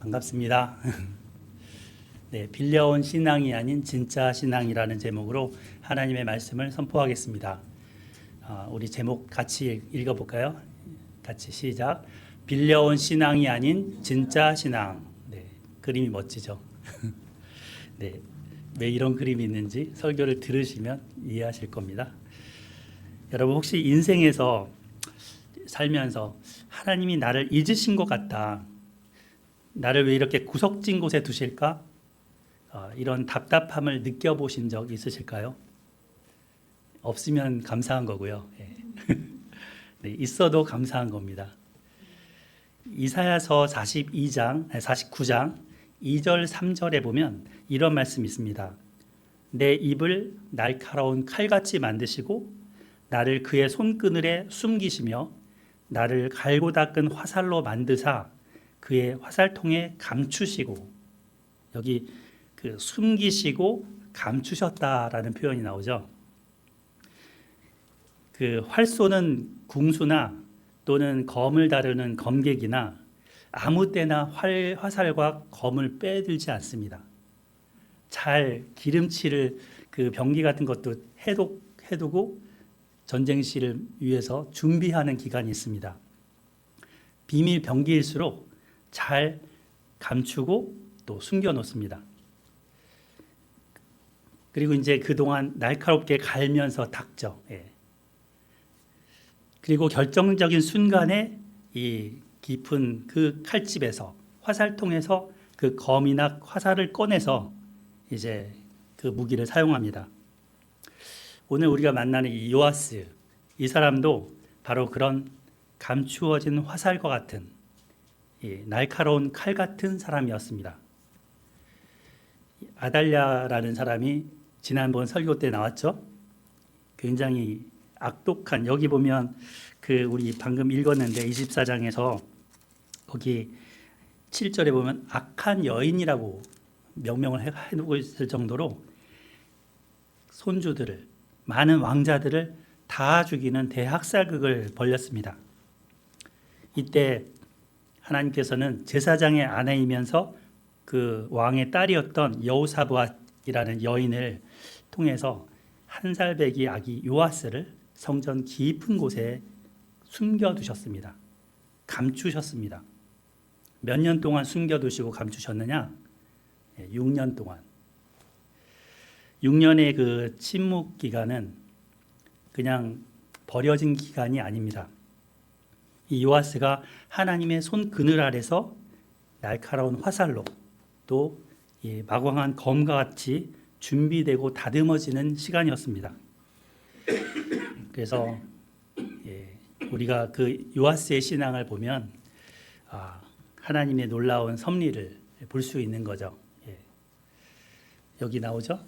반갑습니다. 네, 빌려온 신앙이 아닌 진짜 신앙이라는 제목으로 하나님의 말씀을 선포하겠습니다. 우리 제목 같이 읽어볼까요? 같이 시작. 빌려온 신앙이 아닌 진짜 신앙. 네, 그림이 멋지죠. 네, 왜 이런 그림이 있는지 설교를 들으시면 이해하실 겁니다. 여러분 혹시 인생에서 살면서 하나님이 나를 잊으신 것 같다, 나를 왜 이렇게 구석진 곳에 두실까? 이런 답답함을 느껴보신 적 있으실까요? 없으면 감사한 거고요. 네, 있어도 감사한 겁니다. 이사야서 49장 2절 3절에 보면 이런 말씀이 있습니다. 내 입을 날카로운 칼같이 만드시고 나를 그의 손그늘에 숨기시며 나를 갈고 닦은 화살로 만드사 그의 화살통에 감추시고, 여기 그 숨기시고 감추셨다라는 표현이 나오죠. 그 활 쏘는 궁수나 또는 검을 다루는 검객이나 아무 때나 화살과 검을 빼들지 않습니다. 잘 기름칠을 그 병기 같은 것도 해두고 전쟁 시를 위해서 준비하는 기간이 있습니다. 비밀 병기일수록 잘 감추고 또 숨겨 놓습니다. 그리고 이제 그동안 날카롭게 갈면서 닦죠. 그리고 결정적인 순간에 이 깊은 그 칼집에서, 화살통에서 그 검이나 화살을 꺼내서 이제 그 무기를 사용합니다. 오늘 우리가 만나는 이 요아스, 이 사람도 바로 그런 감추어진 화살과 같은 날카로운 칼 같은 사람이었습니다. 아달랴라는 사람이 지난번 설교 때 나왔죠. 굉장히 악독한, 여기 보면 그 우리 방금 읽었는데 24장에서 거기 7절에 보면 악한 여인이라고 명명을 해두고 있을 정도로 손주들을, 많은 왕자들을 다 죽이는 대학살극을 벌였습니다. 이때 하나님께서는 제사장의 아내이면서 그 왕의 딸이었던 여호사밧이라는 여인을 통해서 한 살배기 아기 요아스를 성전 깊은 곳에 숨겨두셨습니다. 감추셨습니다. 몇 년 동안 숨겨두시고 감추셨느냐? 6년 동안. 6년의 그 침묵 기간은 그냥 버려진 기간이 아닙니다. 이 요아스가 하나님의 손 그늘 아래서 날카로운 화살로 또 마광한 검과 같이 준비되고 다듬어지는 시간이었습니다. 그래서 우리가 그 요아스의 신앙을 보면 하나님의 놀라운 섭리를 볼 수 있는 거죠. 여기 나오죠?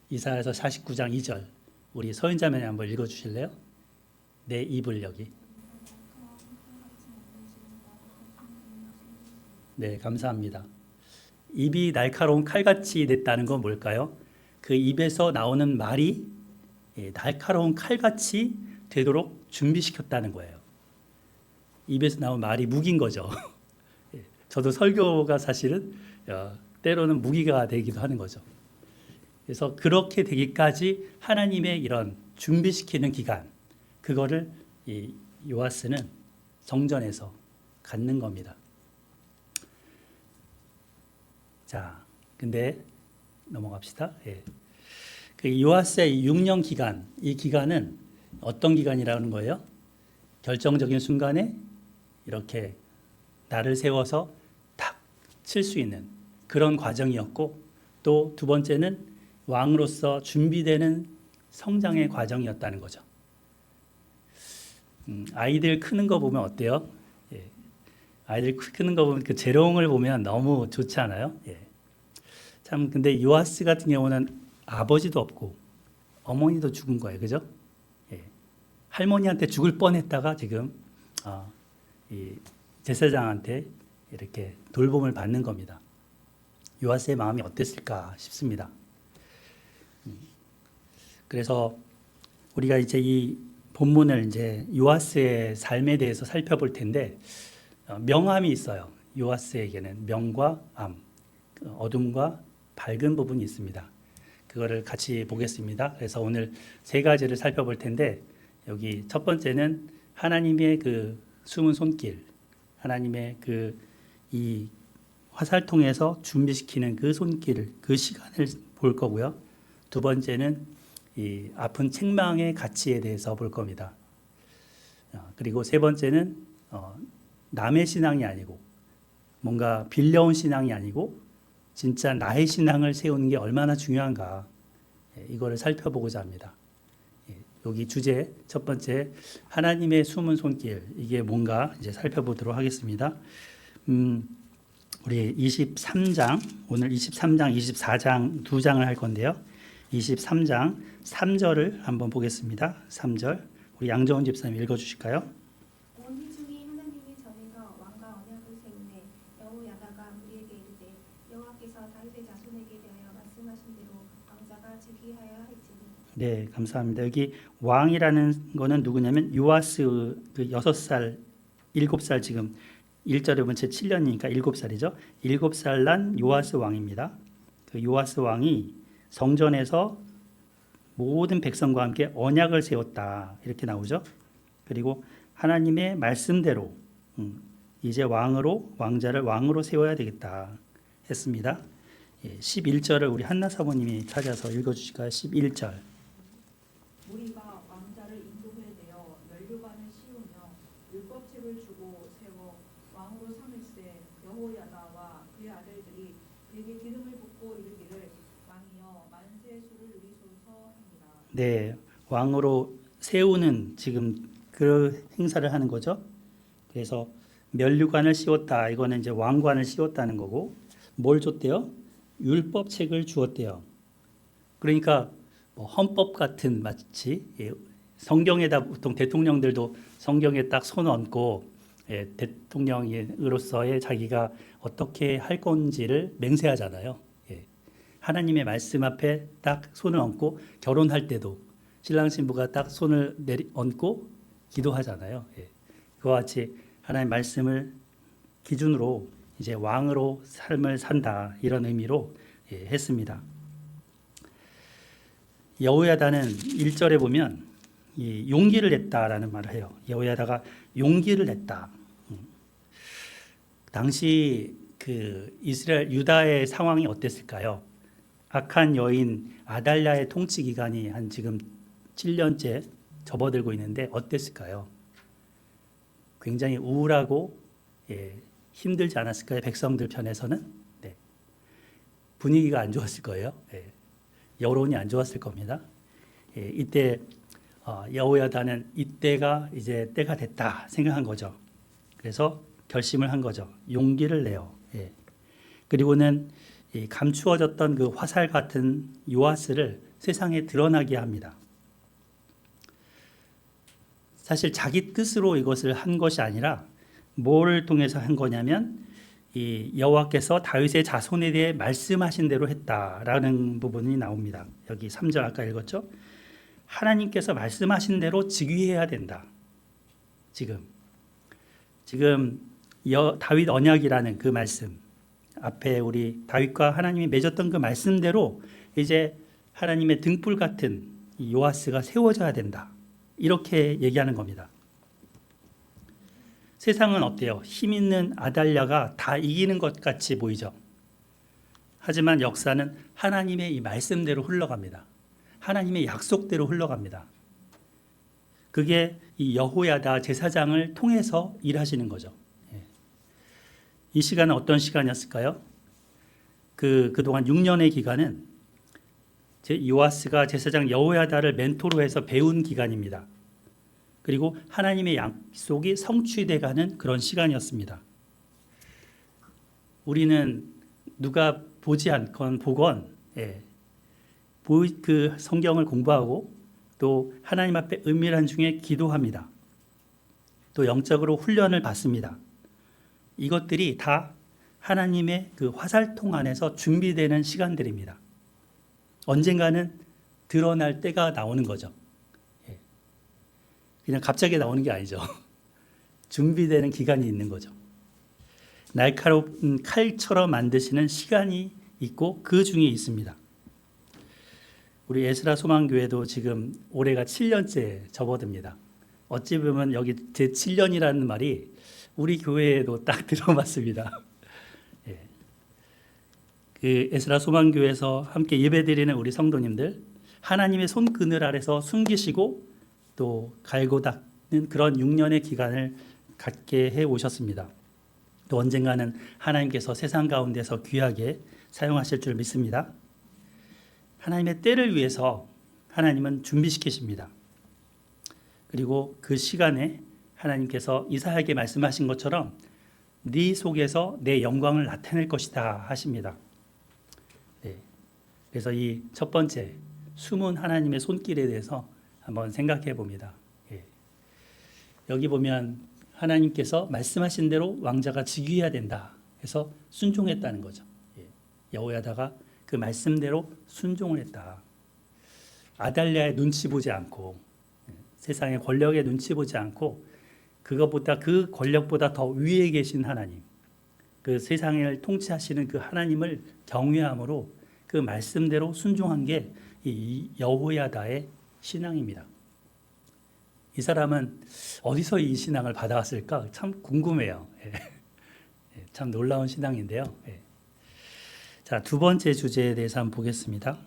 이사야서 49장 2절, 우리 서인자매님 한번 읽어주실래요? 내 입을 여기. 네, 감사합니다. 입이 날카로운 칼같이 됐다는 건 뭘까요? 그 입에서 나오는 말이 날카로운 칼같이 되도록 준비시켰다는 거예요. 입에서 나온 말이 무기인 거죠. 저도 설교가 사실은 때로는 무기가 되기도 하는 거죠. 그래서 그렇게 되기까지 하나님의 이런 준비시키는 기간, 그거를 이 요아스는 성전에서 갖는 겁니다. 자, 근데 넘어갑시다. 그 요아스의 6년 기간, 이 기간은 어떤 기간이라는 거예요? 결정적인 순간에 이렇게 나를 세워서 탁 칠 수 있는 그런 과정이었고, 또 두 번째는 왕으로서 준비되는 성장의 과정이었다는 거죠. 아이들 크는 거 보면 어때요? 아이들 크는 거 보면 그 재롱을 보면 너무 좋지 않아요? 참, 근데 요아스 같은 경우는 아버지도 없고 어머니도 죽은 거예요. 그죠? 할머니한테 죽을 뻔했다가 지금 이 제사장한테 이렇게 돌봄을 받는 겁니다. 요아스의 마음이 어땠을까 싶습니다. 그래서 우리가 이제 이 본문을 이제 요아스의 삶에 대해서 살펴볼 텐데, 명함이 있어요. 요아스에게는 명과 암, 어둠과 밝은 부분이 있습니다. 그거를 같이 보겠습니다. 그래서 오늘 세 가지를 살펴볼 텐데 여기 첫 번째는 하나님의 그 숨은 손길, 하나님의 그 이 화살통에서 준비시키는 그 손길, 그 시간을 볼 거고요. 두 번째는 이 아픈 책망의 가치에 대해서 볼 겁니다. 그리고 세 번째는 남의 신앙이 아니고 뭔가 빌려온 신앙이 아니고 진짜 나의 신앙을 세우는 게 얼마나 중요한가, 이거를 살펴보고자 합니다. 여기 주제 첫 번째 하나님의 숨은 손길, 이게 뭔가 이제 살펴보도록 하겠습니다. 우리 23장, 오늘 23장, 24장 두 장을 할 건데요. 23장 3절을 한번 보겠습니다. 3절 우리 양정훈 집사님 읽어주실까요? 온 회중이 하나님의 전에서 왕과 언약을 세우매 여호야다가 무리에게 이르되 여호와께서 다윗의 자손에게 대하여 말씀하신 대로 왕자가 즉위하여야 할지니. 네, 감사합니다. 여기 왕이라는 거는 누구냐면 요아스 그 6살, 7살 지금 1절에 보면 제 7년이니까 7살이죠. 7살 난 요아스 왕입니다. 그 요아스 왕이 성전에서 모든 백성과 함께 언약을 세웠다, 이렇게 나오죠. 그리고 하나님의 말씀대로 이제 왕자를 왕으로 세워야 되겠다 했습니다. 11절을 우리 한나 사모님이 찾아서 읽어주실까요? 11절. 우리가 왕자를 인도해 내어 면류관을 씌우며 율법책을 주고 세워 왕으로 삼을세 여호야다와 그의 아들들이 그에게 기름을 붓고 이르기를 왕이여 만세 수를 누리소서 합니다. 네, 왕으로 세우는 지금 그 행사를 하는 거죠. 그래서 면류관을 씌웠다, 이거는 이제 왕관을 씌웠다는 거고, 뭘 줬대요? 율법책을 주었대요. 그러니까 뭐 헌법 같은, 마치 성경에다 보통 대통령들도 성경에 딱 손 얹고 대통령으로서의 자기가 어떻게 할 건지를 맹세하잖아요. 하나님의 말씀 앞에 딱 손을 얹고 결혼할 때도 신랑 신부가 딱 손을 얹고 기도하잖아요. 그와 같이 하나님의 말씀을 기준으로 이제 왕으로 삶을 산다, 이런 의미로 했습니다. 여호야다는 1절에 보면 이 용기를 냈다라는 말을 해요. 여호야다가 용기를 냈다. 당시 그 이스라엘 유다의 상황이 어땠을까요? 악한 여인 아달랴의 통치 기간이 한 지금 7년째 접어들고 있는데 어땠을까요? 굉장히 우울하고 힘들지 않았을까요? 백성들 편에서는 분위기가 안 좋았을 거예요. 여론이 안 좋았을 겁니다. 이때 여호야다는 이때가 이제 때가 됐다 생각한 거죠. 그래서 결심을 한 거죠. 용기를 내요. 그리고는 감추어졌던 그 화살 같은 요아스를 세상에 드러나게 합니다. 사실 자기 뜻으로 이것을 한 것이 아니라 뭘 통해서 한 거냐면 이 여호와께서 다윗의 자손에 대해 말씀하신 대로 했다라는 부분이 나옵니다. 여기 3절 아까 읽었죠? 하나님께서 말씀하신 대로 즉위해야 된다. 지금 다윗 언약이라는 그 말씀 앞에 우리 다윗과 하나님이 맺었던 그 말씀대로 이제 하나님의 등불 같은 이 요아스가 세워져야 된다, 이렇게 얘기하는 겁니다. 세상은 어때요? 힘 있는 아달랴가 다 이기는 것 같이 보이죠. 하지만 역사는 하나님의 이 말씀대로 흘러갑니다. 하나님의 약속대로 흘러갑니다. 그게 이 여호야다 제사장을 통해서 일하시는 거죠. 이 시간은 어떤 시간이었을까요? 그동안 6년의 기간은 요아스가 제사장 여호야다를 멘토로 해서 배운 기간입니다. 그리고 하나님의 약속이 성취돼가는 그런 시간이었습니다. 우리는 누가 보지 않건 보건 그 성경을 공부하고 또 하나님 앞에 은밀한 중에 기도합니다. 또 영적으로 훈련을 받습니다. 이것들이 다 하나님의 그 화살통 안에서 준비되는 시간들입니다. 언젠가는 드러날 때가 나오는 거죠. 그냥 갑자기 나오는 게 아니죠. 준비되는 기간이 있는 거죠. 날카로운 칼처럼 만드시는 시간이 있고 그 중에 있습니다. 우리 에스라 소망교회도 지금 올해가 7년째 접어듭니다. 어찌 보면 여기 제 7년이라는 말이 우리 교회에도 딱 들어맞습니다. 예. 그 에스라 소망교회에서 함께 예배드리는 우리 성도님들, 하나님의 손그늘 아래서 숨기시고 또 갈고 닦는 그런 6년의 기간을 갖게 해 오셨습니다. 또 언젠가는 하나님께서 세상 가운데서 귀하게 사용하실 줄 믿습니다. 하나님의 때를 위해서 하나님은 준비시키십니다. 그리고 그 시간에 하나님께서 이사야에게 말씀하신 것처럼 네 속에서 내 영광을 나타낼 것이다 하십니다. 네. 그래서 이 첫 번째 숨은 하나님의 손길에 대해서 한번 생각해 봅니다. 예. 여기 보면 하나님께서 말씀하신 대로 왕자가 즉위해야 된다 해서 순종했다는 거죠. 예. 여호야다가 그 말씀대로 순종을 했다. 아달랴의 눈치 보지 않고 세상의 권력의 눈치 보지 않고 그것보다 그 권력보다 더 위에 계신 하나님, 그 세상을 통치하시는 그 하나님을 경외함으로 그 말씀대로 순종한 게 이 여호야다의 신앙입니다. 이 사람은 어디서 이 신앙을 받아왔을까 참 궁금해요. 예. 참 놀라운 신앙인데요. 예. 자, 두 번째 주제에 대해서 한번 보겠습니다.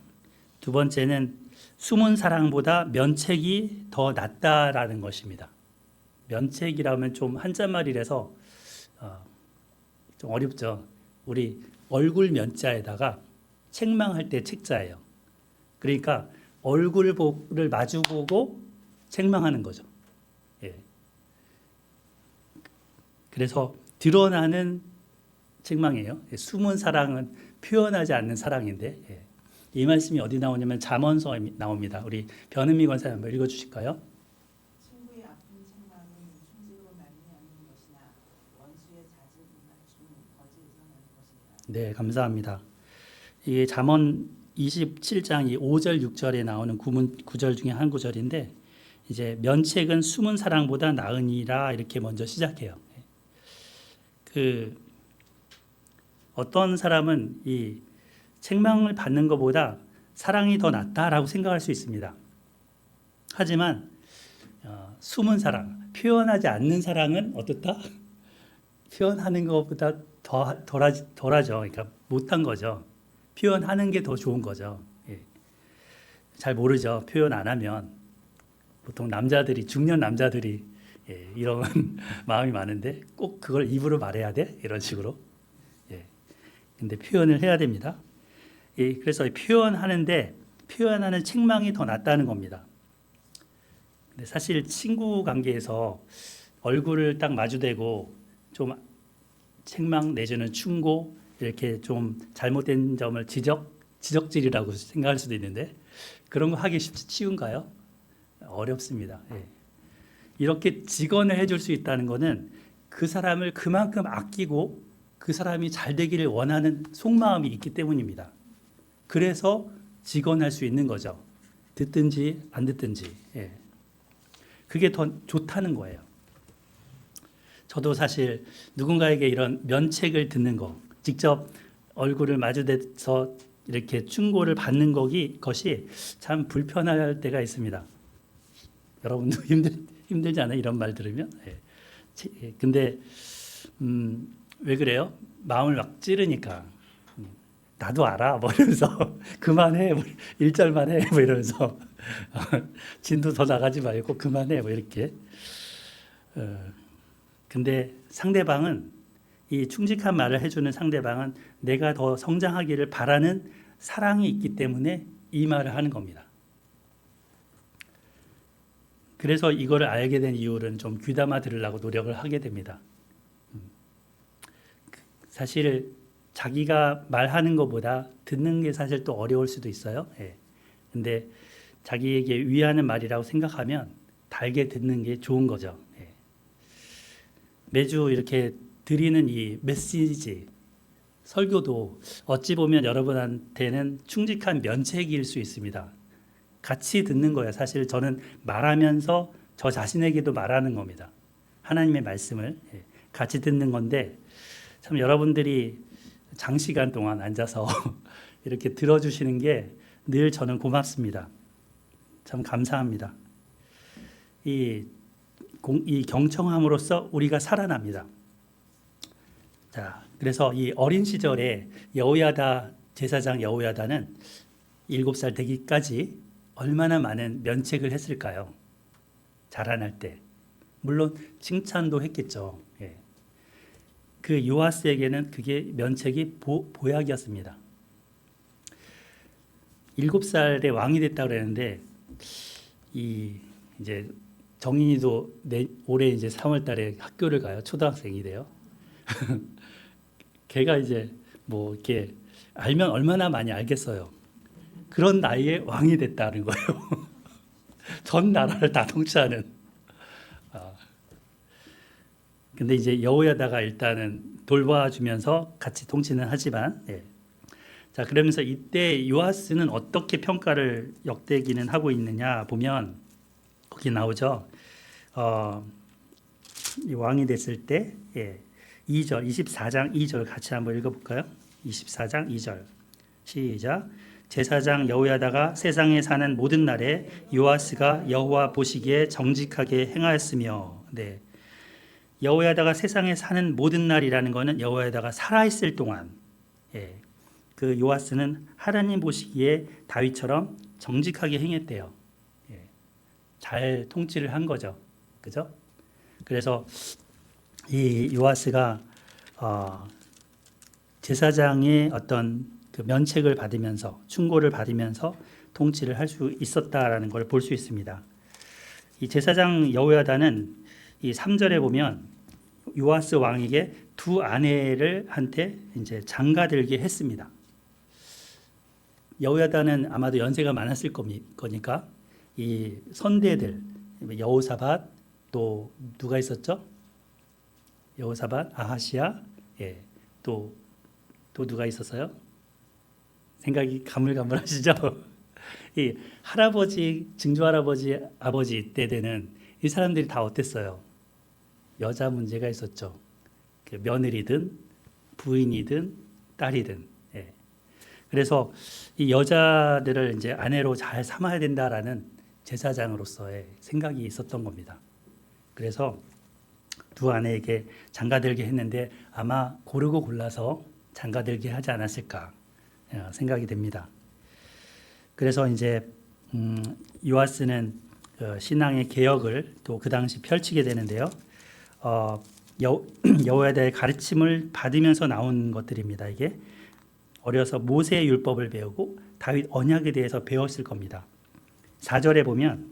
두 번째는 숨은 사랑보다 면책이 더 낫다라는 것입니다. 면책이라면 좀 한자말이라서 좀 어렵죠. 우리 얼굴 면자에다가 책망할 때 책자예요. 그러니까 얼굴을 마주보고 책망하는 거죠. 예. 그래서 드러나는 책망이에요. 숨은 사랑은 표현하지 않는 사랑인데 예. 이 말씀이 어디 나오냐면 잠언서에 나옵니다. 우리 변은미 권사님 한번 읽어주실까요? 친구의 아픈 책망은 충직으로 말미암는 것이나 원수의 잦은 맞춤은 거짓에서 나는 것이다. 네, 감사합니다. 이게 잠언 27장 5절 6절에 나오는 구절 중에 한 구절인데 이제 면책은 숨은 사랑보다 나으니라 이렇게 먼저 시작해요. 그 어떤 사람은 이 책망을 받는 것보다 사랑이 더 낫다라고 생각할 수 있습니다. 하지만 숨은 사랑, 표현하지 않는 사랑은 어떻다? 표현하는 것보다 덜하죠. 그러니까 못한 거죠. 표현하는 게 더 좋은 거죠. 예. 잘 모르죠. 표현 안 하면 보통 남자들이 중년 남자들이 예, 이런 마음이 많은데 꼭 그걸 입으로 말해야 돼? 이런 식으로. 예. 근데 표현을 해야 됩니다. 예, 그래서 표현하는데 표현하는 책망이 더 낫다는 겁니다. 근데 사실 친구 관계에서 얼굴을 딱 마주대고 좀 책망 내지는 충고 이렇게 좀 잘못된 점을 지적질이라고 생각할 수도 있는데 그런 거 하기 쉬운가요? 어렵습니다. 예. 이렇게 직언을 해줄 수 있다는 것은 그 사람을 그만큼 아끼고 그 사람이 잘 되기를 원하는 속마음이 있기 때문입니다. 그래서 직언할 수 있는 거죠. 듣든지 안 듣든지. 예. 그게 더 좋다는 거예요. 저도 사실 누군가에게 이런 면책을 듣는 거, 직접 얼굴을 마주대서 이렇게 충고를 받는 것이 참 불편할 때가 있습니다. 여러분도 힘들지 않아요? 이런 말 들으면? 예. 근데 왜 그래요? 마음을 막 찌르니까 나도 알아 뭐 이러면서 그만해 뭐 1절만 해 뭐 이러면서 진도 더 나가지 말고 그만해 뭐 이렇게. 근데 상대방은 이 충직한 말을 해주는 상대방은 내가 더 성장하기를 바라는 사랑이 있기 때문에 이 말을 하는 겁니다. 그래서 이거를 알게 된 이유는 좀 귀담아 들으려고 노력을 하게 됩니다. 사실 자기가 말하는 것보다 듣는 게 사실 또 어려울 수도 있어요. 예. 근데 자기에게 위하는 말이라고 생각하면 달게 듣는 게 좋은 거죠. 예. 매주 이렇게 드리는 이 메시지, 설교도 어찌 보면 여러분한테는 충직한 면책일 수 있습니다. 같이 듣는 거예요. 사실 저는 말하면서 저 자신에게도 말하는 겁니다. 하나님의 말씀을 같이 듣는 건데 참 여러분들이 장시간 동안 앉아서 이렇게 들어주시는 게 늘 저는 고맙습니다. 참 감사합니다. 이 경청함으로써 우리가 살아납니다. 자, 그래서 이 어린 시절에 여호야다 제사장 여호야다는 7살 되기까지 얼마나 많은 면책을 했을까요? 자라날 때. 물론 칭찬도 했겠죠. 예. 그 요아스에게는 그게 면책이 보약이었습니다. 7살에 왕이 됐다 그랬는데 이제 정인이도 올해 이제 3월 달에 학교를 가요. 초등학생이 돼요. 걔가 이제 뭐 이렇게 알면 얼마나 많이 알겠어요. 그런 나이에 왕이 됐다는 거예요. 전 나라를 다 통치하는. 근데 이제 여호야다가 일단은 돌봐주면서 같이 통치는 하지만, 예. 자, 그러면서 이때 요아스는 어떻게 평가를 역대기는 하고 있느냐 보면 거기 나오죠. 이 왕이 됐을 때, 예. 2절, 24장 2절 같이 한번 읽어볼까요? 24장 2절 시작. 제사장 여호야다가 세상에 사는 모든 날에 요아스가 여호와 보시기에 정직하게 행하였으며, 네. 여호야다가 세상에 사는 모든 날이라는 것은 여호야다가 살아있을 동안, 예. 그 요아스는 하나님 보시기에 다윗처럼 정직하게 행했대요. 예. 잘 통치를 한 거죠, 그죠? 그래서 이 요아스가 제사장의 어떤 그 면책을 받으면서 충고를 받으면서 통치를 할 수 있었다라는 걸 볼 수 있습니다. 이 제사장 여호야다는 이 3절에 보면 요아스 왕에게 두 아내를 한테 이제 장가들게 했습니다. 여호야다는 아마도 연세가 많았을 거니까 이 선대들 여호사밧 또 누가 있었죠? 여호사밧, 아하시야, 예, 또 누가 있었어요? 생각이 가물가물하시죠? 이 할아버지, 증조 할아버지, 아버지 때 되는 이 사람들이 다 어땠어요? 여자 문제가 있었죠. 그 며느리든 부인이든 딸이든. 예. 그래서 이 여자들을 이제 아내로 잘 삼아야 된다라는 제사장으로서의 생각이 있었던 겁니다. 그래서 두 아내에게 장가들게 했는데 아마 고르고 골라서 장가들게 하지 않았을까 생각이 됩니다. 그래서 이제 요아스는 신앙의 개혁을 또 그 당시 펼치게 되는데요. 여호야다의 가르침을 받으면서 나온 것들입니다. 이게 어려서 모세의 율법을 배우고 다윗 언약에 대해서 배웠을 겁니다. 4절에 보면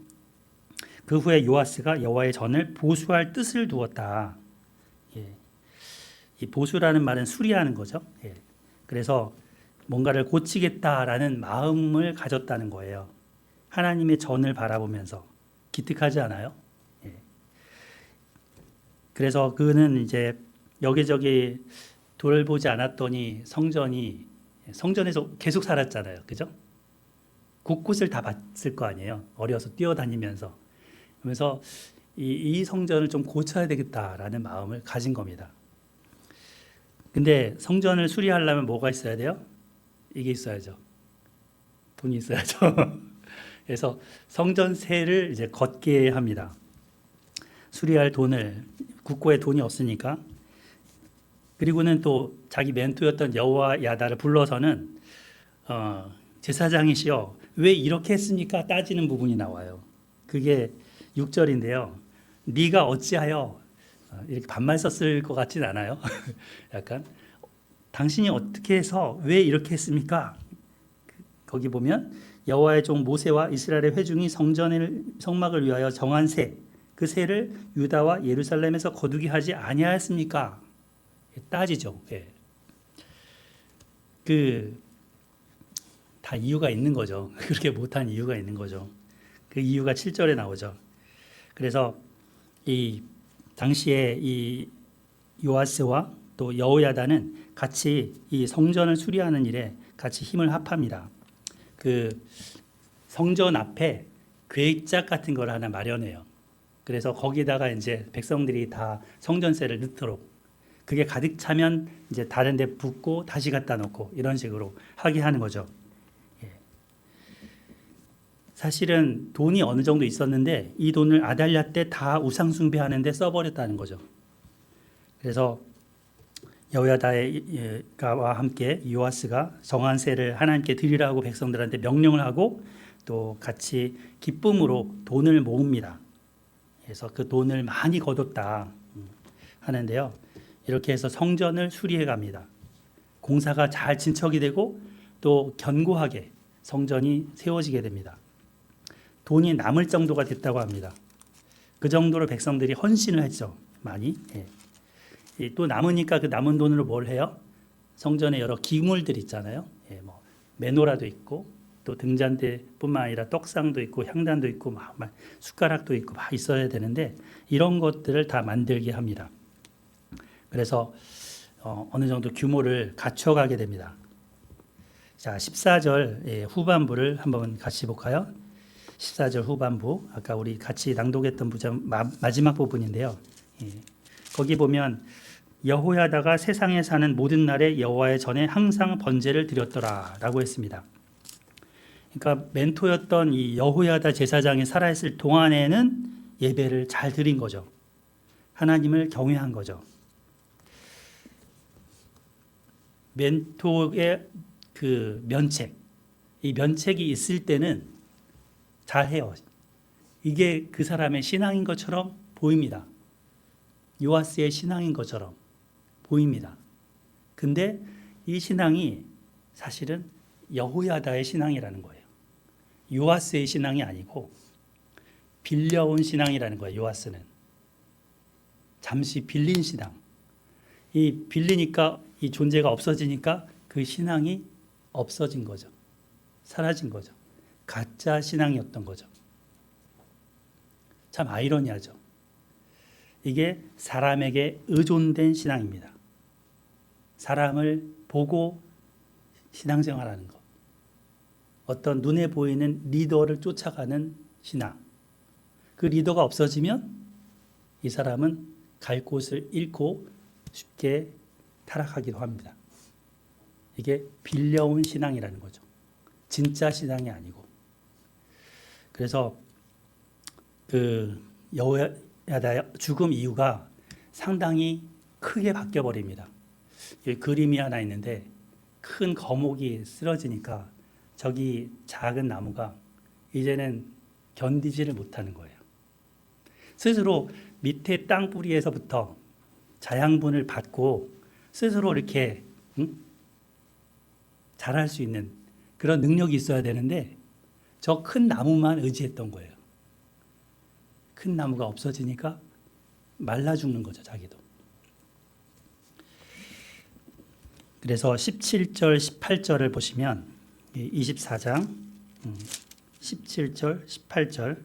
그 후에 요아스가 여호와의 전을 보수할 뜻을 두었다. 예. 이 보수라는 말은 수리하는 거죠. 예. 그래서 뭔가를 고치겠다라는 마음을 가졌다는 거예요. 하나님의 전을 바라보면서 기특하지 않아요? 예. 그래서 그는 이제 여기저기 돌보지 않았더니 성전에서 계속 살았잖아요. 그죠? 곳곳을 다 봤을 거 아니에요. 어려서 뛰어다니면서. 그래서 이 성전을 좀 고쳐야 되겠다라는 마음을 가진 겁니다. 근데 성전을 수리하려면 뭐가 있어야 돼요? 이게 있어야죠. 돈이 있어야죠. 그래서 성전세를 이제 걷게 합니다. 수리할 돈을, 국고에 돈이 없으니까. 그리고는 또 자기 멘토였던 여호야다를 불러서는 제사장이시여 왜 이렇게 했습니까? 따지는 부분이 나와요. 그게 6절인데요. 네가 어찌하여 이렇게 반말 썼을 것 같진 않아요. 약간 당신이 어떻게 해서 왜 이렇게 했습니까? 거기 보면 여호와의 종 모세와 이스라엘의 회중이 성막을 위하여 정한 세, 그 세를 유다와 예루살렘에서 거두게 하지 아니하였습니까? 따지죠. 예. 다 이유가 있는 거죠. 그렇게 못한 이유가 있는 거죠. 그 이유가 7절에 나오죠. 그래서 이 당시에 이 요아스와 또 여호야다는 같이 이 성전을 수리하는 일에 같이 힘을 합합니다. 그 성전 앞에 괴짝 같은 걸 하나 마련해요. 그래서 거기다가 이제 백성들이 다 성전세를 넣도록 그게 가득 차면 이제 다른 데 붓고 다시 갖다 놓고 이런 식으로 하게 하는 거죠. 예. 사실은 돈이 어느 정도 있었는데 이 돈을 아달랴 때 다 우상 숭배하는 데 써버렸다는 거죠. 그래서 여호야다와 함께 요아스가 정한 세를 하나님께 드리라고 백성들한테 명령을 하고 또 같이 기쁨으로 돈을 모읍니다. 그래서 그 돈을 많이 거뒀다 하는데요. 이렇게 해서 성전을 수리해 갑니다. 공사가 잘 진척이 되고 또 견고하게 성전이 세워지게 됩니다. 돈이 남을 정도가 됐다고 합니다. 그 정도로 백성들이 헌신을 했죠. 많이. 예. 또 남으니까 그 남은 돈으로 뭘 해요? 성전에 여러 기물들 있잖아요. 예, 뭐 메노라도 있고 또 등잔대뿐만 아니라 떡상도 있고 향단도 있고 막 숟가락도 있고 막 있어야 되는데 이런 것들을 다 만들게 합니다. 그래서 어느 정도 규모를 갖춰가게 됩니다. 자, 14절 후반부를 한번 같이 볼까요? 14절 후반부, 아까 우리 같이 낭독했던 부분 마지막 부분인데요. 예, 거기 보면 여호야다가 세상에 사는 모든 날에 여호와의 전에 항상 번제를 드렸더라라고 했습니다. 그러니까 멘토였던 이 여호야다 제사장이 살아있을 동안에는 예배를 잘 드린 거죠. 하나님을 경외한 거죠. 멘토의 그 면책, 이 면책이 있을 때는 잘해요. 이게 그 사람의 신앙인 것처럼 보입니다. 요아스의 신앙인 것처럼 보입니다. 근데 이 신앙이 사실은 여호야다의 신앙이라는 거예요. 요아스의 신앙이 아니고 빌려온 신앙이라는 거예요. 요아스는 잠시 빌린 신앙. 이 빌리니까 이 존재가 없어지니까 그 신앙이 없어진 거죠. 사라진 거죠. 가짜 신앙이었던 거죠. 참 아이러니하죠. 이게 사람에게 의존된 신앙입니다. 사람을 보고 신앙생활하는 것. 어떤 눈에 보이는 리더를 쫓아가는 신앙. 그 리더가 없어지면 이 사람은 갈 곳을 잃고 쉽게 타락하기도 합니다. 이게 빌려온 신앙이라는 거죠. 진짜 신앙이 아니고. 그래서 그 여호야다 죽음 이유가 상당히 크게 바뀌어 버립니다. 여기 그림이 하나 있는데 큰 거목이 쓰러지니까 저기 작은 나무가 이제는 견디지를 못하는 거예요. 스스로 밑에 땅 뿌리에서부터 자양분을 받고 스스로 이렇게 자랄 수 있는 그런 능력이 있어야 되는데 저 큰 나무만 의지했던 거예요. 큰 나무가 없어지니까 말라 죽는 거죠, 자기도. 그래서 17절, 18절을 보시면 24장 17절, 18절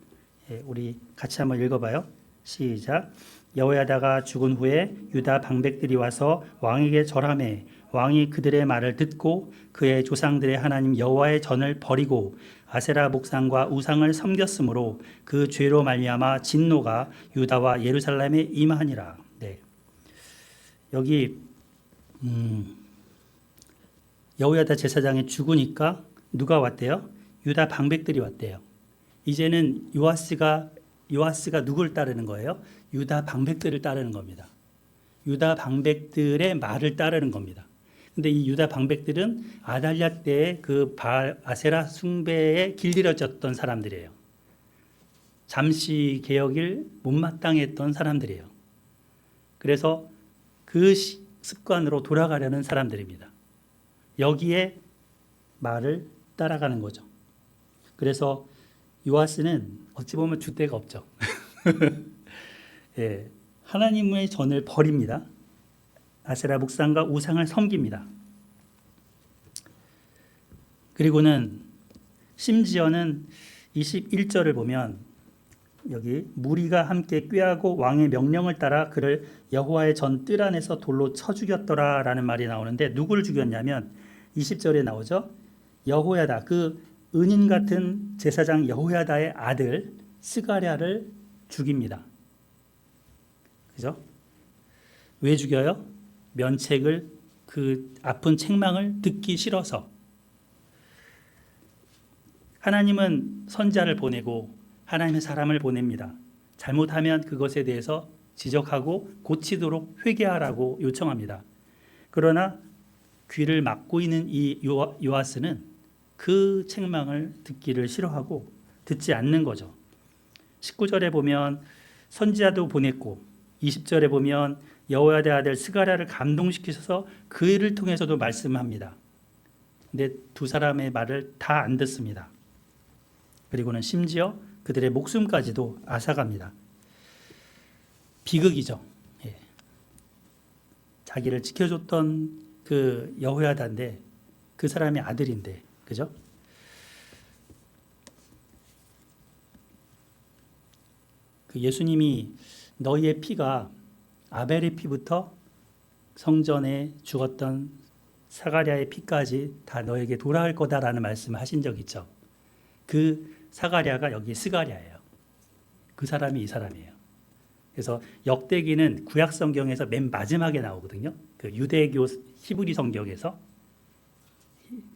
우리 같이 한번 읽어봐요. 시작. 여호야다가 죽은 후에 유다 방백들이 와서 왕에게 절하매 왕이 그들의 말을 듣고 그의 조상들의 하나님 여호와의 전을 버리고 아세라 목상과 우상을 섬겼으므로 그 죄로 말미암아 진노가 유다와 예루살렘에 임하니라. 네. 여기 여호야다 제사장이 죽으니까 누가 왔대요? 유다 방백들이 왔대요. 이제는 요아스가 누굴 따르는 거예요? 유다 방백들을 따르는 겁니다. 유다 방백들의 말을 따르는 겁니다. 근데 이 유다 방백들은 아달랴 때의 그 바알 아세라 숭배에 길들여졌던 사람들이에요. 잠시 개혁을 못마땅했던 사람들이에요. 그래서 그 습관으로 돌아가려는 사람들입니다. 여기에 말을 따라가는 거죠. 그래서 요아스는 어찌 보면 줏대가 없죠. 예, 하나님의 전을 버립니다. 아세라 목상과 우상을 섬깁니다. 그리고는 심지어는 21절을 보면 여기 무리가 함께 꾀하고 왕의 명령을 따라 그를 여호와의 전 뜰 안에서 돌로 쳐 죽였더라라는 말이 나오는데 누구를 죽였냐면 20절에 나오죠. 여호야다, 그 은인 같은 제사장 여호야다의 아들 스가랴를 죽입니다. 그죠? 왜 죽여요? 면책을 그 아픈 책망을 듣기 싫어서 하나님은 선자를 보내고 하나님의 사람을 보냅니다. 잘못하면 그것에 대해서 지적하고 고치도록 회개하라고 요청합니다. 그러나 귀를 막고 있는 이 요아스는 그 책망을 듣기를 싫어하고 듣지 않는 거죠. 19절에 보면 선지자도 보냈고 20절에 보면 여호야다의 아들 스가랴를 감동시키셔서 그 일을 통해서도 말씀합니다. 근데 두 사람의 말을 다 안 듣습니다. 그리고는 심지어 그들의 목숨까지도 앗아갑니다. 비극이죠. 예. 자기를 지켜줬던 그 여호야다인데 그 사람의 아들인데, 그죠? 그 예수님이 너희의 피가 아벨의 피부터 성전에 죽었던 사가랴의 피까지 다 너에게 돌아올 거다라는 말씀을 하신 적 있죠. 그 사가랴가 여기 스가랴예요. 그 사람이 이 사람이에요. 그래서 역대기는 구약 성경에서 맨 마지막에 나오거든요. 그 유대교 히브리 성경에서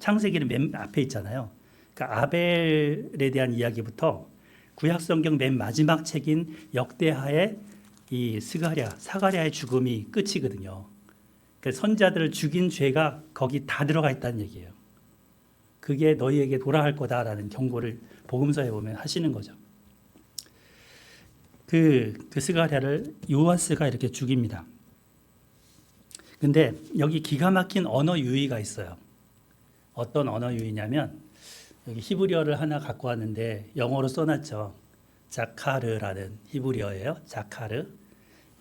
창세기는 맨 앞에 있잖아요. 그러니까 아벨에 대한 이야기부터 구약 성경 맨 마지막 책인 역대하의 이 사가랴의 죽음이 끝이거든요. 그러니까 선자들을 죽인 죄가 거기 다 들어가 있다는 얘기예요. 그게 너희에게 돌아갈 거다라는 경고를 복음서에 보면 하시는 거죠. 그 스가랴를 요아스가 이렇게 죽입니다. 근데 여기 기가 막힌 언어 유희가 있어요. 어떤 언어 유희냐면 여기 히브리어를 하나 갖고 왔는데 영어로 써놨죠. 자카르라는 히브리어예요. 자카르.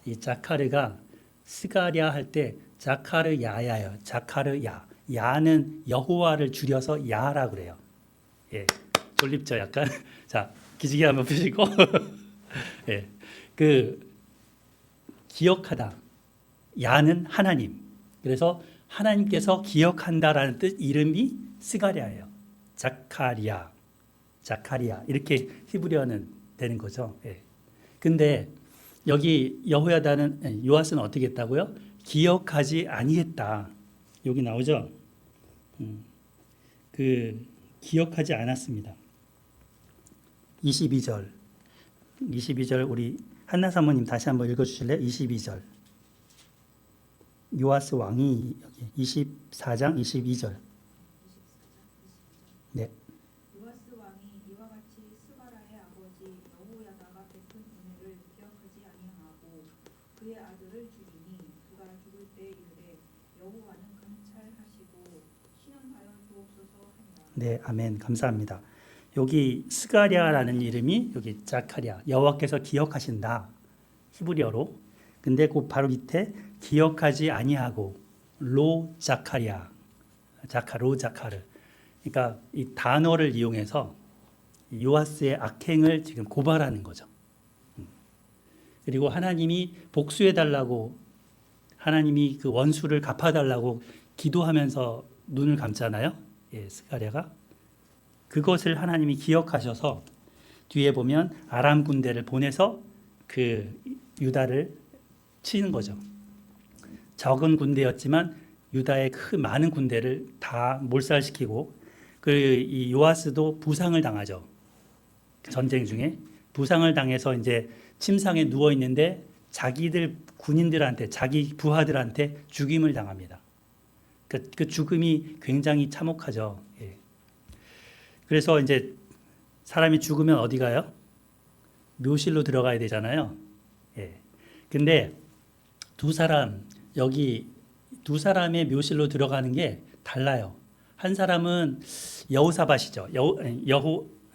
이 자카르가 스가랴 할 때 자카르 야야예요. 자카르 야. 야는 여호와를 줄여서 야라 그래요. 예, 졸립죠, 약간. 자, 기지개 한번 펴시고. 예, 그 기억하다. 야는 하나님. 그래서 하나님께서 기억한다라는 뜻 이름이 스가랴예요. 자카리아 이렇게 히브리어는 되는 거죠. 예. 근데 여기 여호야다는 요아스는 어떻게 했다고요? 기억하지 아니했다. 여기 나오죠. 그 기억하지 않았습니다. 22절 우리 한나 사모님 다시 한번 읽어주실래요? 22절 요아스 왕이 여기 24장 22절. 네. 요아스 왕이 이와 같이 스가랴의 아버지 여호야다가 베푼 은혜를 기억하지 아니하고 그의 아들을 죽이니 그가 죽을 때 이르되 여호와는 감찰하시고 신원하여 주옵소서 하니라. 네, 아멘. 감사합니다. 여기 스가랴라는 이름이 여기 자카랴, 여호와께서 기억하신다. 히브리어로. 근데 그 바로 밑에 기억하지 아니하고 로 자카랴, 로 자카르. 그러니까 이 단어를 이용해서 요아스의 악행을 지금 고발하는 거죠. 그리고 하나님이 복수해 달라고, 하나님이 그 원수를 갚아달라고 기도하면서 눈을 감잖아요. 예, 스가랴가. 그것을 하나님이 기억하셔서 뒤에 보면 아람 군대를 보내서 그 유다를 치는 거죠. 적은 군대였지만 유다의 큰 많은 군대를 다 몰살시키고 이 요아스도 부상을 당하죠. 전쟁 중에 부상을 당해서 이제 침상에 누워 있는데 자기들 군인들한테, 자기 부하들한테 죽임을 당합니다. 그 죽음이 굉장히 참혹하죠. 예. 그래서 이제 사람이 죽으면 어디 가요? 묘실로 들어가야 되잖아요. 예. 근데 여기 두 사람의 묘실로 들어가는 게 달라요. 한 사람은 여호사밧이죠.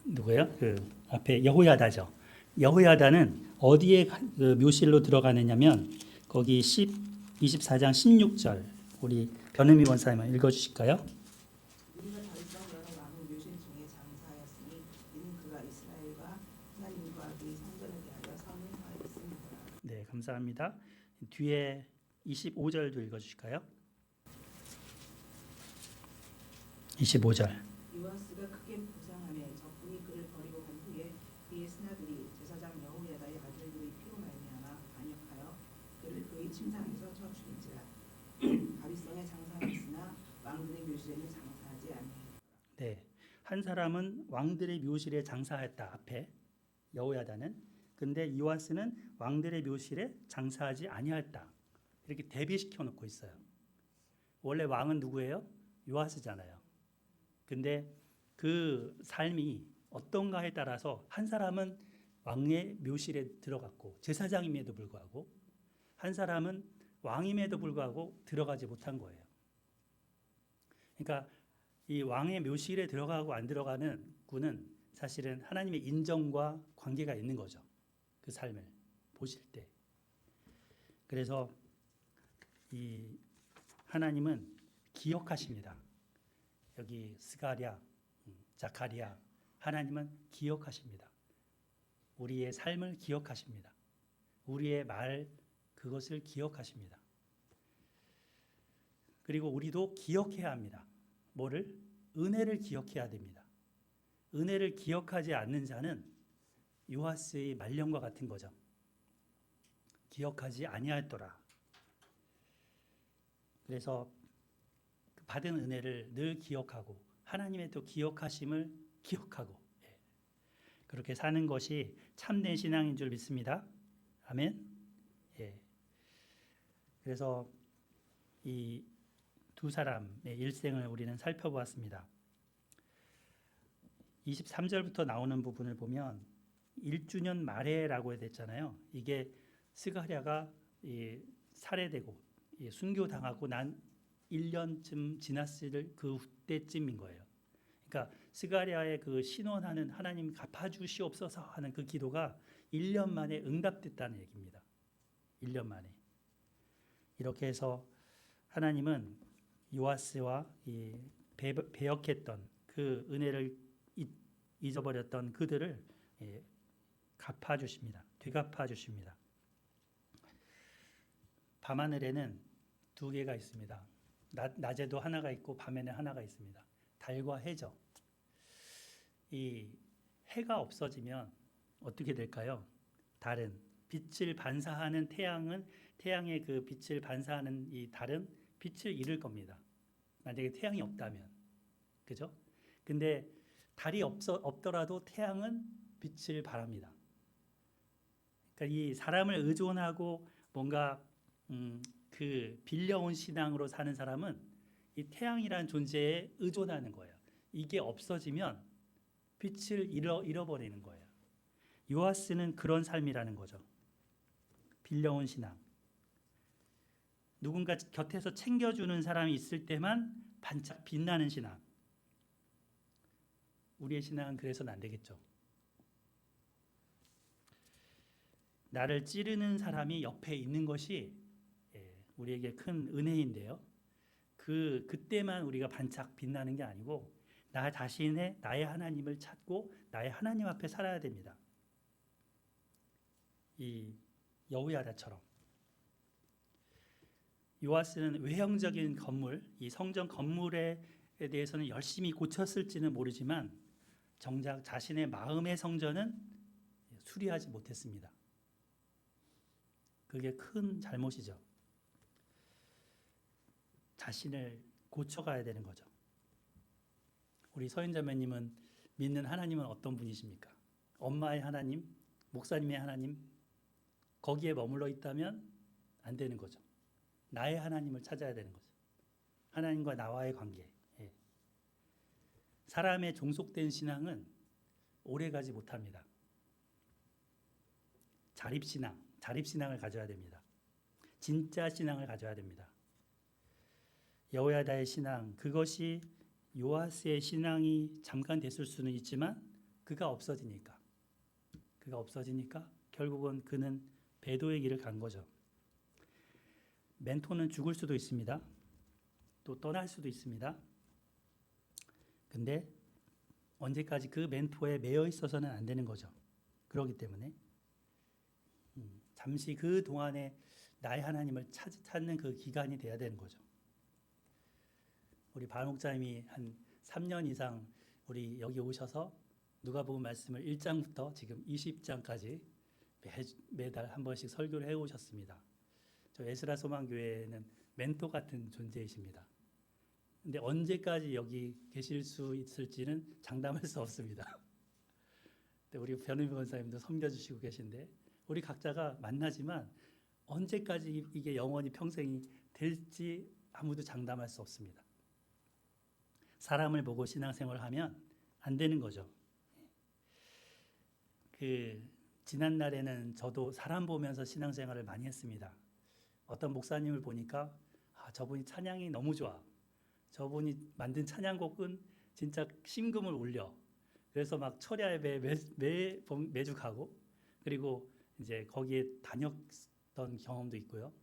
누구예요? 그 앞에 여호야다죠. 여호야다는 어디에 그 묘실로 들어가느냐면 거기 24장 16절 우리 변은미 원사님 읽어주실까요? 우리가 벌써 여러 왕의 묘실 중에 장사하였으니 이는 그가 이스라엘과 하나님과 그의 성전을 위하여 선을 하였습니다. 네, 감사합니다. 뒤에 25절도 읽어주실까요? 25절. 요아스가 크게 부상하매 적군이 그를 버리고 간 후에 그의 스나들이 제사장 여호야다의 아들들의 피로 말미암아 반역하여 그를 그의 침상에서 쳐 죽인지라. 한 사람은 왕들의 묘실에 장사했다 앞에 여호야다는. 근데 요아스는 왕들의 묘실에 장사하지 아니하였다. 이렇게 대비시켜 놓고 있어요. 원래 왕은 누구예요? 요아스잖아요. 근데 그 삶이 어떤가에 따라서 한 사람은 왕의 묘실에 들어갔고 제사장임에도 불구하고, 한 사람은 왕임에도 불구하고 들어가지 못한 거예요. 그러니까 이 왕의 묘실에 들어가고 안 들어가는 구는 사실은 하나님의 인정과 관계가 있는 거죠. 그 삶을 보실 때. 그래서 이 하나님은 기억하십니다. 여기 스가랴, 자카리아, 하나님은 기억하십니다. 우리의 삶을 기억하십니다. 우리의 말, 그것을 기억하십니다. 그리고 우리도 기억해야 합니다. 뭐를? 은혜를 기억해야 됩니다. 은혜를 기억하지 않는 자는 요아스의 말년과 같은 거죠. 기억하지 아니하였더라. 그래서 받은 은혜를 늘 기억하고 하나님의 또 기억하심을 기억하고 그렇게 사는 것이 참된 신앙인 줄 믿습니다. 아멘. 그래서 이 두 사람의 일생을 우리는 살펴보았습니다. 23절부터 나오는 부분을 보면 1주년 말해라고 됐잖아요. 이게 스가랴가 살해되고 순교당하고 난 1년쯤 지났을 그 때쯤인 거예요. 그러니까 스가랴의 그 신원하는 하나님 갚아주시옵소서 하는 그 기도가 1년 만에 응답됐다는 얘기입니다. 1년 만에. 이렇게 해서 하나님은 요아스와 이 배역했던 그 은혜를 잊어버렸던 그들을 갚아주십니다. 되갚아주십니다. 밤하늘에는 두 개가 있습니다. 낮에도 하나가 있고 밤에는 하나가 있습니다. 달과 해죠. 이 해가 없어지면 어떻게 될까요? 달은 빛을 반사하는 태양의 그 빛을 반사하는 이 달은 빛을 잃을 겁니다. 만약에 태양이 없다면. 그죠? 근데 달이 없더라도 태양은 빛을 발합니다. 그러니까 이 사람을 의존하고 뭔가 그 빌려온 신앙으로 사는 사람은 이 태양이라는 존재에 의존하는 거예요. 이게 없어지면 빛을 잃어버리는 거예요. 요아스는 그런 삶이라는 거죠. 빌려온 신앙. 누군가 곁에서 챙겨주는 사람이 있을 때만 반짝 빛나는 신앙. 우리의 신앙은 그래서는 안 되겠죠. 나를 찌르는 사람이 옆에 있는 것이 우리에게 큰 은혜인데요. 그때만 우리가 반짝 빛나는 게 아니고 나 자신의 나의 하나님을 찾고 나의 하나님 앞에 살아야 됩니다. 이 여호야다처럼. 요아스는 외형적인 건물, 이 성전 건물에 대해서는 열심히 고쳤을지는 모르지만 정작 자신의 마음의 성전은 수리하지 못했습니다. 그게 큰 잘못이죠. 자신을 고쳐가야 되는 거죠. 우리 서인자매님은 믿는 하나님은 어떤 분이십니까? 엄마의 하나님, 목사님의 하나님, 거기에 머물러 있다면 안 되는 거죠. 나의 하나님을 찾아야 되는 거죠. 하나님과 나와의 관계. 사람의 종속된 신앙은 오래가지 못합니다. 자립신앙을 가져야 됩니다. 진짜 신앙을 가져야 됩니다. 여호야다의 신앙, 그것이 요아스의 신앙이 잠깐 됐을 수는 있지만 그가 없어지니까 결국은 그는 배도의 길을 간 거죠. 멘토는 죽을 수도 있습니다. 또 떠날 수도 있습니다. 근데 언제까지 그 멘토에 매여 있어서는 안 되는 거죠. 그렇기 때문에 잠시 그 동안에 나의 하나님을 찾는 그 기간이 돼야 되는 거죠. 우리 발 목사님이 한 3년 이상 우리 여기 오셔서 누가복음 말씀을 1장부터 지금 20장까지 매달 한 번씩 설교를 해오셨습니다. 저 에스라 소망교회는 멘토 같은 존재이십니다. 근데 언제까지 여기 계실 수 있을지는 장담할 수 없습니다. 근데 우리 변은미 권사님도 섬겨주시고 계신데 우리 각자가 만나지만 언제까지 이게 영원히 평생이 될지 아무도 장담할 수 없습니다. 사람을 보고 신앙생활을 하면 안 되는 거죠. 지난 날에는 저도 사람 보면서 신앙생활을 많이 했습니다. 어떤 목사님을 보니까 저분이 찬양이 너무 좋아. 저분이 만든 찬양곡은 진짜 심금을 울려. 그래서 막 철야 예배 매주 가고 그리고 이제 거기에 다녔던 경험도 있고요.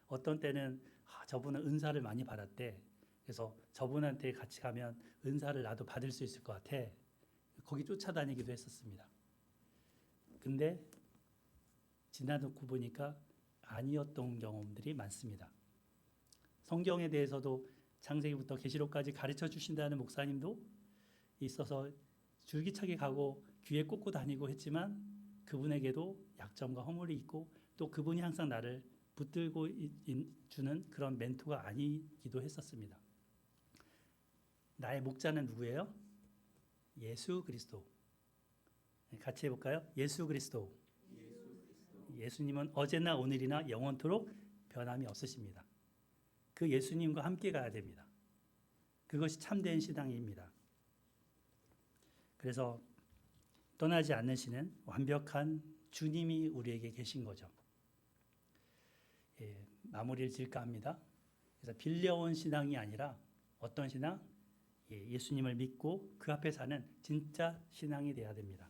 어떤 때는 저분은 은사를 많이 받았대. 그래서 저분한테 같이 가면 은사를 나도 받을 수 있을 것 같아. 거기 쫓아다니기도 했었습니다. 근데 지나놓고 보니까 아니었던 경험들이 많습니다. 성경에 대해서도 창세기부터 계시록까지 가르쳐 주신다는 목사님도 있어서 줄기차게 가고 귀에 꽂고 다니고 했지만 그분에게도 약점과 허물이 있고 또 그분이 항상 나를 붙들고 주는 그런 멘토가 아니기도 했었습니다. 나의 목자는 누구예요? 예수 그리스도. 같이 해볼까요? 예수 그리스도. 예수님은 어제나 오늘이나 영원토록 변함이 없으십니다. 그 예수님과 함께 가야 됩니다. 그것이 참된 신앙입니다. 그래서 떠나지 않으시는 완벽한 주님이 우리에게 계신 거죠. 마무리를 지을까 합니다. 그래서 빌려온 신앙이 아니라 어떤 신앙? 예수님을 믿고 그 앞에 사는 진짜 신앙이 되어야 됩니다.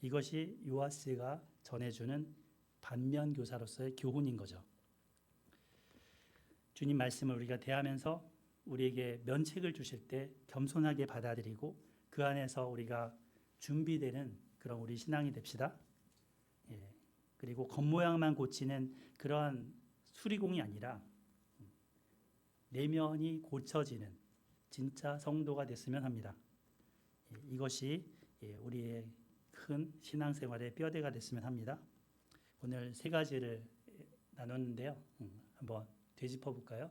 이것이 요하스가 전해주는 반면교사로서의 교훈인 거죠. 주님 말씀을 우리가 대하면서 우리에게 면책을 주실 때 겸손하게 받아들이고 그 안에서 우리가 준비되는 그런 우리 신앙이 됩시다. 그리고 겉모양만 고치는 그러한 수리공이 아니라 내면이 고쳐지는 진짜 성도가 됐으면 합니다. 이것이 우리의 큰 신앙생활의 뼈대가 됐으면 합니다. 오늘 세 가지를 나눴는데요. 한번 되짚어 볼까요?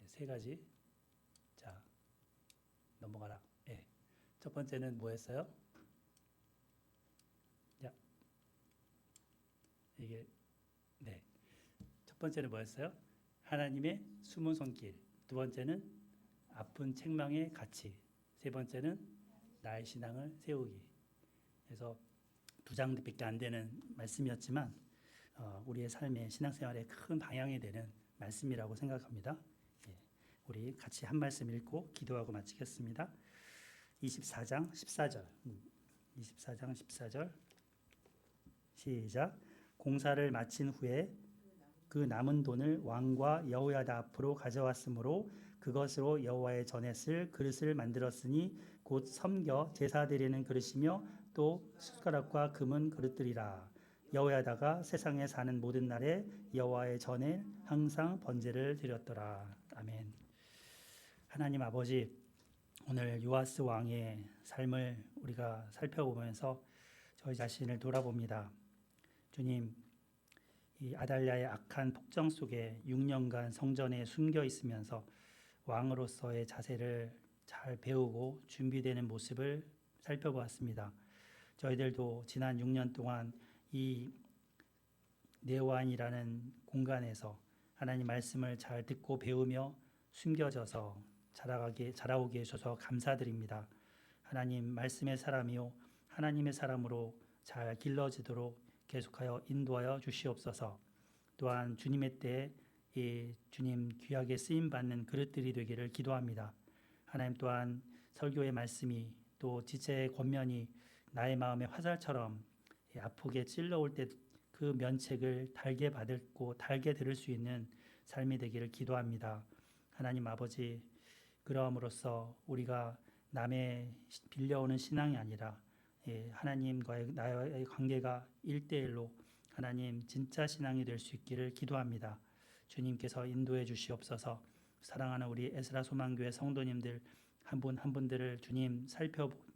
세 가지. 자, 넘어가라. 첫 번째는 뭐였어요? 자, 첫 번째는 뭐였어요? 하나님의 숨은 손길. 두 번째는 아픈 책망의 가치. 세 번째는 나의 신앙을 세우기. 그래서 2장밖에 안 되는 말씀이었지만 우리의 삶의 신앙생활의 큰 방향이 되는 말씀이라고 생각합니다. 우리 같이 한 말씀 읽고 기도하고 마치겠습니다. 24장 14절 24장 14절 시작. 공사를 마친 후에 그 남은 돈을 왕과 여호야다 앞으로 가져왔으므로 그것으로 여호와의 전에 쓸 그릇을 만들었으니 곧 섬겨 제사 드리는 그릇이며 또 숟가락과 금은 그릇들이라. 여호야다가 세상에 사는 모든 날에 여호와의 전에 항상 번제를 드렸더라. 아멘. 하나님 아버지, 오늘 요아스 왕의 삶을 우리가 살펴보면서 저희 자신을 돌아봅니다. 주님, 이 아달랴의 악한 폭정 속에 6년간 성전에 숨겨 있으면서 왕으로서의 자세를 잘 배우고 준비되는 모습을 살펴보았습니다. 저희들도 지난 6년 동안 이 내환이라는 공간에서 하나님 말씀을 잘 듣고 배우며 숨겨져서 자라오게 해주셔서 감사드립니다. 하나님 말씀의 사람이요 하나님의 사람으로 잘 길러지도록 계속하여 인도하여 주시옵소서. 또한 주님의 때에 주님 귀하게 쓰임받는 그릇들이 되기를 기도합니다. 하나님 또한 설교의 말씀이 또 지체의 권면이 나의 마음의 화살처럼 아프게 찔러올 때 그 면책을 달게 받고 달게 들을 수 있는 삶이 되기를 기도합니다. 하나님 아버지, 그러함으로써 우리가 남의 빌려오는 신앙이 아니라 하나님과의 나의 관계가 1대1로 하나님 진짜 신앙이 될 수 있기를 기도합니다. 주님께서 인도해 주시옵소서. 사랑하는 우리 에스라 소망교회 성도님들 한 분 한 분들을 주님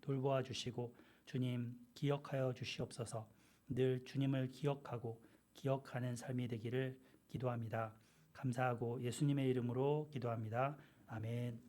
돌보아 주시고 주님 기억하여 주시옵소서. 늘 주님을 기억하고 기억하는 삶이 되기를 기도합니다. 감사하고 예수님의 이름으로 기도합니다. 아멘.